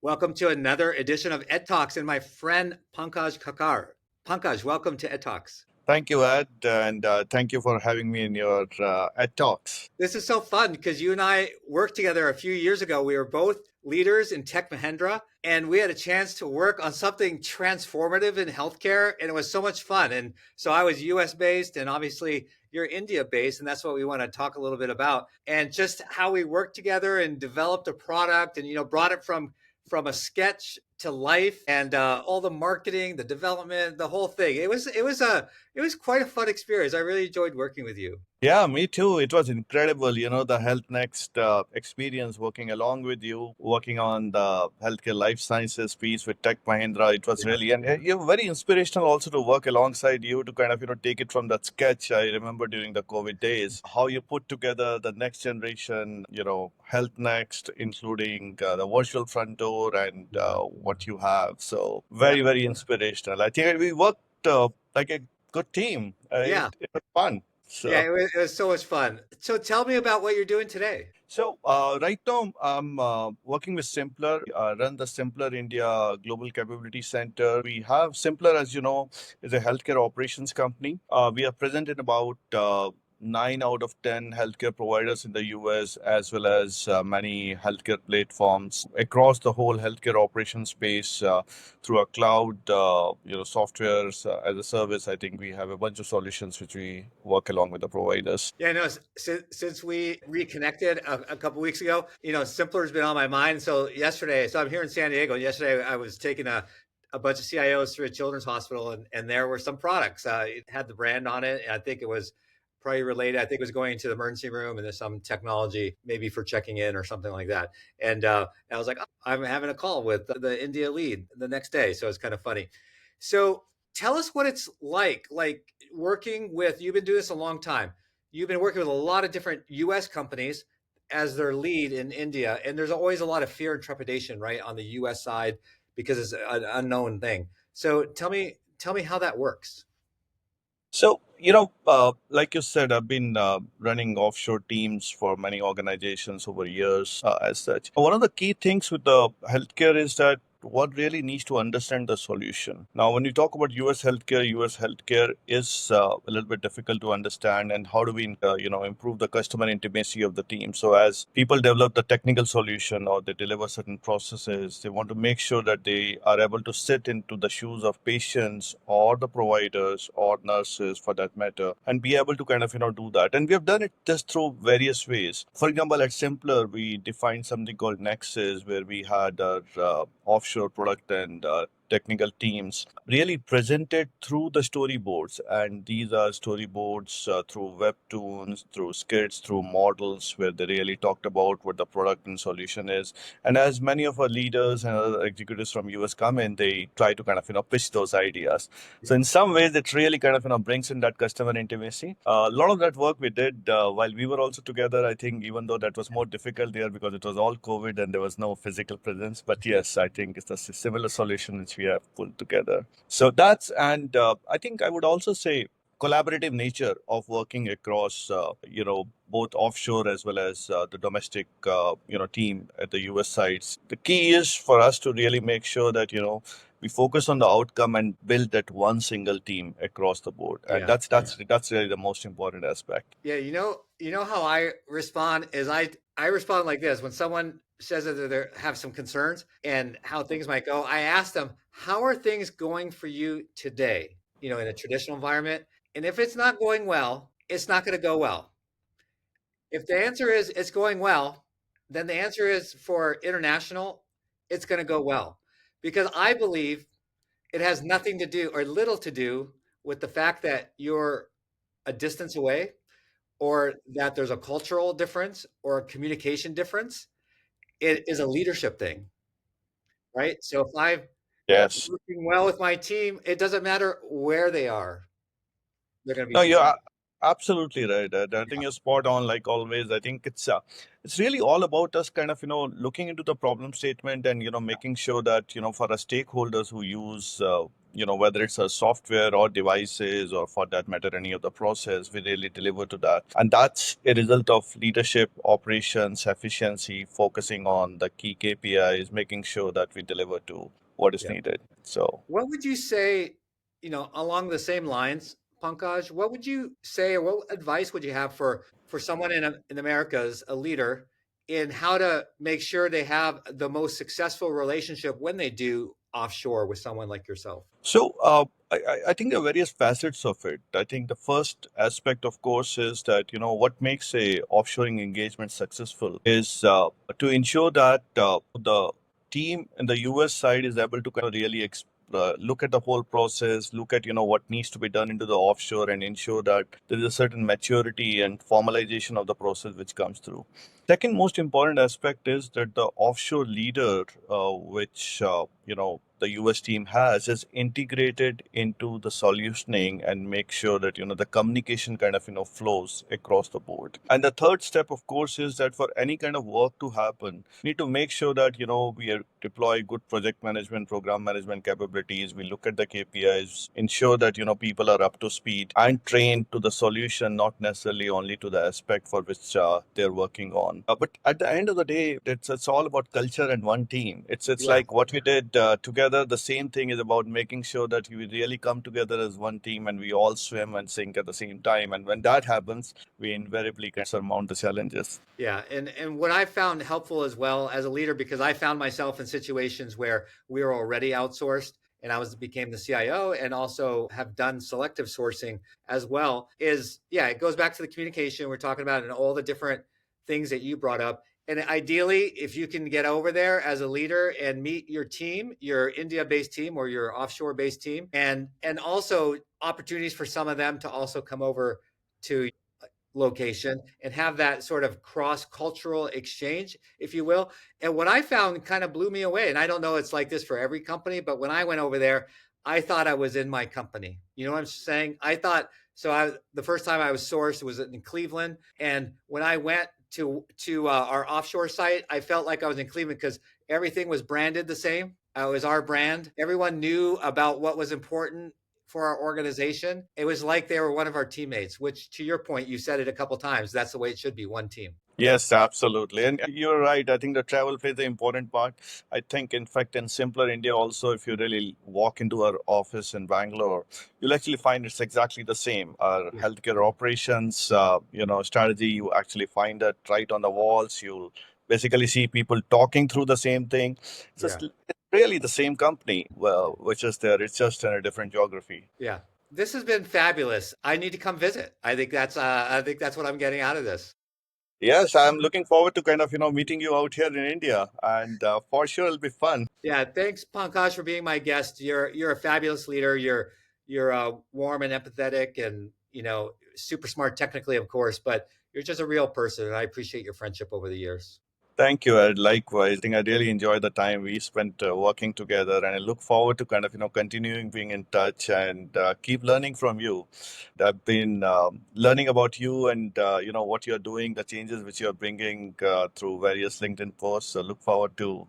Welcome to another edition of Ed Talks and my friend Pankaj Kakkar. Pankaj, welcome to Ed Talks. Thank you, Ed, and thank you for having me in your Ed Talks. This is so fun because you and I worked together a few years ago. We were both leaders in Tech Mahindra, and we had a chance to work on something transformative in healthcare, and it was so much fun. And so I was US based, and obviously you're India based, and that's what we want to talk a little bit about, and just how we worked together and developed a product, and brought it from a sketch to life, and all the marketing, the development, the whole thing. It was quite a fun experience. I really enjoyed working with you. Yeah, me too. It was incredible, the Health Next experience working along with you, working on the healthcare life sciences piece with Tech Mahindra. It was really, and you're very inspirational also to work alongside you to kind of, take it from that sketch. I remember during the COVID days, how you put together the next generation, Health Next, including the virtual front door and what you have. So very, very inspirational. I think we worked like a good team. Yeah. It was fun. Yeah, So. it was so much fun. So tell me about what you're doing today. So right now I'm working with Simpler. Run the Simpler India Global Capability Center. We have Simpler, as you know, is a healthcare operations company. We are present in about 9 out of 10 healthcare providers in the US, as well as many healthcare platforms across the whole healthcare operations space through a cloud, softwares as a service. I think we have a bunch of solutions which we work along with the providers. Yeah, no, since we reconnected a couple weeks ago, Simpler's been on my mind. So I'm here in San Diego. Yesterday, I was taking a bunch of CIOs through a children's hospital, and there were some products. It had the brand on it, and I think it was probably related. I think it was going into the emergency room, and there's some technology maybe for checking in or something like that. And I was like, oh, I'm having a call with the India lead the next day, so it's kind of funny. So tell us what it's like working with. You've been doing this a long time. You've been working with a lot of different US companies as their lead in India, and there's always a lot of fear and trepidation, right, on the US side because it's an unknown thing. So tell me how that works. So, like you said, I've been running offshore teams for many organizations over years as such. One of the key things with the healthcare is that one really needs to understand the solution. Now, when you talk about US healthcare is a little bit difficult to understand, and how do we, improve the customer intimacy of the team? So, as people develop the technical solution or they deliver certain processes, they want to make sure that they are able to sit into the shoes of patients or the providers or nurses for that matter, and be able to kind of, do that. And we have done it just through various ways. For example, at Simpler, we defined something called Nexus, where we had our offshore product and technical teams really presented through the storyboards. And these are storyboards through webtoons, through skits, through models, where they really talked about what the product and solution is. And as many of our leaders and other executives from US come in, they try to kind of, pitch those ideas. So in some ways, it really kind of, brings in that customer intimacy. A lot of that work we did while we were also together. I think even though that was more difficult there because it was all COVID and there was no physical presence. But yes, I think it's a similar solution which we have pulled together. So that's, and I think I would also say collaborative nature of working across, both offshore as well as the domestic, team at the US sites. The key is for us to really make sure that, we focus on the outcome and build that one single team across the board. And Yeah. that's really the most important aspect. Yeah, you know how I respond is I respond like this when someone says that they have some concerns and how things might go. I ask them, "How are things going for you today?" In a traditional environment. And if it's not going well, it's not going to go well. If the answer is it's going well, then the answer is for international, it's going to go well. Because I believe it has nothing to do or little to do with the fact that you're a distance away or that there's a cultural difference or a communication difference. It is a leadership thing, right? So if I'm Yes. working well with my team, it doesn't matter where they are, they're going to be No, you're successful. absolutely right. I think you're spot on. Like always, I think it's really all about us kind of looking into the problem statement and making sure that for our stakeholders who use whether it's a software or devices, or for that matter, any of the process, we really deliver to that. And that's a result of leadership, operations, efficiency, focusing on the key KPIs, making sure that we deliver to what is Yeah. needed. So, What would you say, along the same lines, Pankaj, what would you say or what advice would you have for someone in America as a leader in how to make sure they have the most successful relationship when they do offshore with someone like yourself? so I think there are various facets of it. I think the first aspect, of course, is that what makes a offshoring engagement successful is to ensure that the team in the US side is able to kind of really look at the whole process, look at what needs to be done into the offshore, and ensure that there is a certain maturity and formalization of the process which comes through. Second most important aspect is that the offshore leader, which the US team has, is integrated into the solutioning and make sure that the communication kind of flows across the board. And the third step, of course, is that for any kind of work to happen, we need to make sure that we deploy good project management, program management capabilities. We look at the KPIs, ensure that people are up to speed and trained to the solution, not necessarily only to the aspect for which they're working on. But at the end of the day, it's all about culture and one team. It's Yeah. like what we did together. The same thing is about making sure that we really come together as one team and we all swim and sink at the same time. And when that happens, we invariably can surmount the challenges. Yeah, and what I found helpful as well as a leader, because I found myself in situations where we were already outsourced and I was became the CIO and also have done selective sourcing as well, is yeah, it goes back to the communication we're talking about and all the different things that you brought up. And ideally, if you can get over there as a leader and meet your team, your India-based team or your offshore-based team, and also opportunities for some of them to also come over to location and have that sort of cross cultural exchange, if you will. And what I found kind of blew me away, and I don't know it's like this for every company, but when I went over there, I thought I was in my company. You know what I'm saying? I thought so. The first time I was sourced was in Cleveland, and when I went to our offshore site, I felt like I was in Cleveland because everything was branded the same. It was our brand. Everyone knew about what was important for our organization. It was like they were one of our teammates, which to your point, you said it a couple times. That's the way it should be, one team. Yes, absolutely. And you're right. I think the travel plays the important part. I think, in fact, in simpler India also, if you really walk into our office in Bangalore, you'll actually find it's exactly the same. Our Yeah. healthcare operations, strategy, you actually find that right on the walls. You'll basically see people talking through the same thing. Yeah. It's really the same company, well, which is there. It's just in a different geography. Yeah. This has been fabulous. I need to come visit. I think that's what I'm getting out of this. Yes, I'm looking forward to kind of, meeting you out here in India, and for sure it'll be fun. Yeah, thanks, Pankaj, for being my guest. You're a fabulous leader. You're warm and empathetic, and super smart technically, of course. But you're just a real person, and I appreciate your friendship over the years. Thank you, Ed. Likewise, I think I really enjoyed the time we spent working together, and I look forward to kind of continuing being in touch and keep learning from you. I've been learning about you and what you're doing, the changes which you're bringing through various LinkedIn posts. So look forward to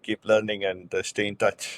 keep learning and stay in touch.